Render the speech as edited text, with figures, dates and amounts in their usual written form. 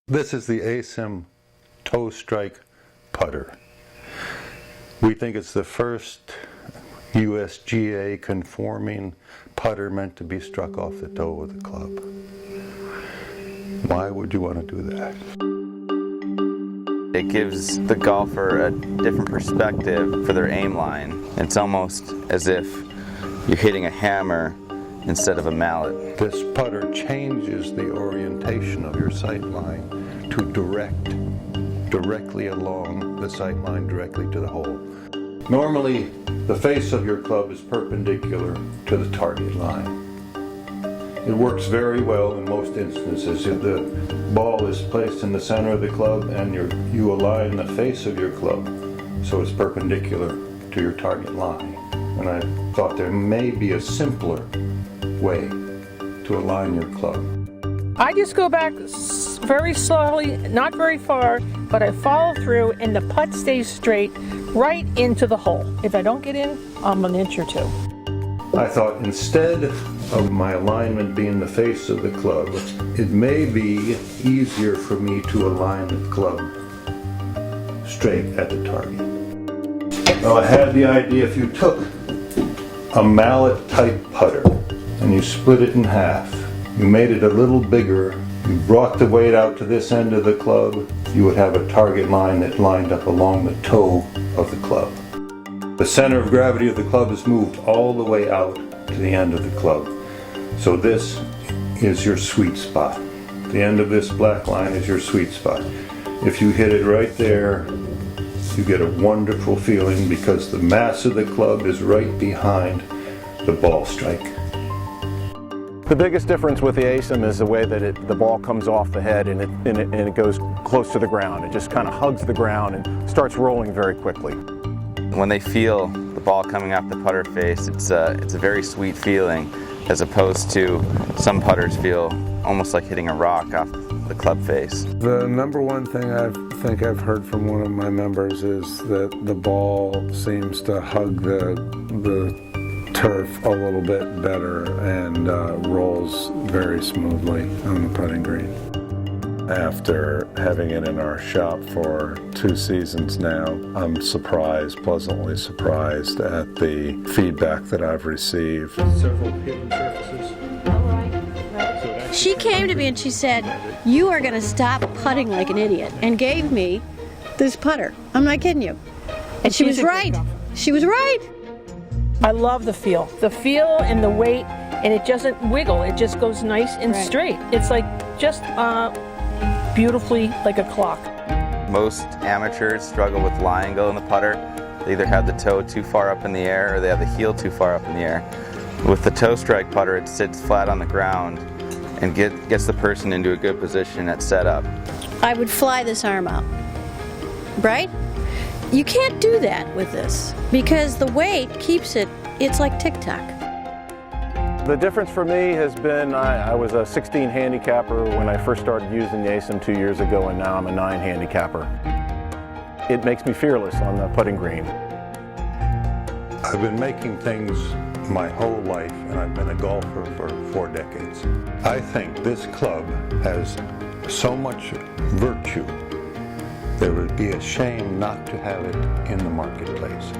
This is the ASIM toe strike putter. We think it's the first USGA conforming putter meant to be struck off the toe of the club. Why would you want to do that? It gives the golfer a different perspective for their aim line. It's almost as if you're hitting a hammer instead of a mallet. This putter changes the orientation of your sight line to directly along the sight line, directly to the hole. Normally, the face of your club is perpendicular to the target line. It works very well in most instances. If the ball is placed in the center of the club and you align the face of your club so it's perpendicular to your target line. And I thought there may be a simpler way to align your club. I just go back very slowly, not very far, but I follow through and the putt stays straight right into the hole. If I don't get in, I'm an inch or two. I thought instead of my alignment being the face of the club, it may be easier for me to align the club straight at the target. Well, I had the idea, if you took a mallet type putter and you split it in half, you made it a little bigger, you brought the weight out to this end of the club, you would have a target line that lined up along the toe of the club. The center of gravity of the club is moved all the way out to the end of the club. So this is your sweet spot. The end of this black line is your sweet spot. If you hit it right there, you get a wonderful feeling because the mass of the club is right behind the ball strike. The biggest difference with the ASIM is the way that the ball comes off the head and it goes close to the ground. It just kind of hugs the ground and starts rolling very quickly. When they feel the ball coming off the putter face, it's a very sweet feeling, as opposed to some putters feel almost like hitting a rock off the club face. The number one thing I think I've heard from one of my members is that the ball seems to hug the turf a little bit better and rolls very smoothly on the putting green. After having it in our shop for 2 seasons now, I'm pleasantly surprised at the feedback that I've received. Several hidden surfaces. She came to me and she said, "You are going to stop putting like an idiot," and gave me this putter. I'm not kidding you. And she was right. She was right. I love the feel and the weight, and it doesn't wiggle. It just goes nice and straight. It's like just beautifully like a clock. Most amateurs struggle with lie angle in the putter. They either have the toe too far up in the air or they have the heel too far up in the air. With the toe strike putter, it sits flat on the ground and gets the person into a good position at setup. I would fly this arm out, right? You can't do that with this because the weight keeps it's like tic-tac. The difference for me has been I was a 16 handicapper when I first started using the ASIM 2 years ago, and now I'm a 9 handicapper. It makes me fearless on the putting green. I've been making things my whole life, and I've been a golfer for 4 decades. I think this club has so much virtue, there would be a shame not to have it in the marketplace.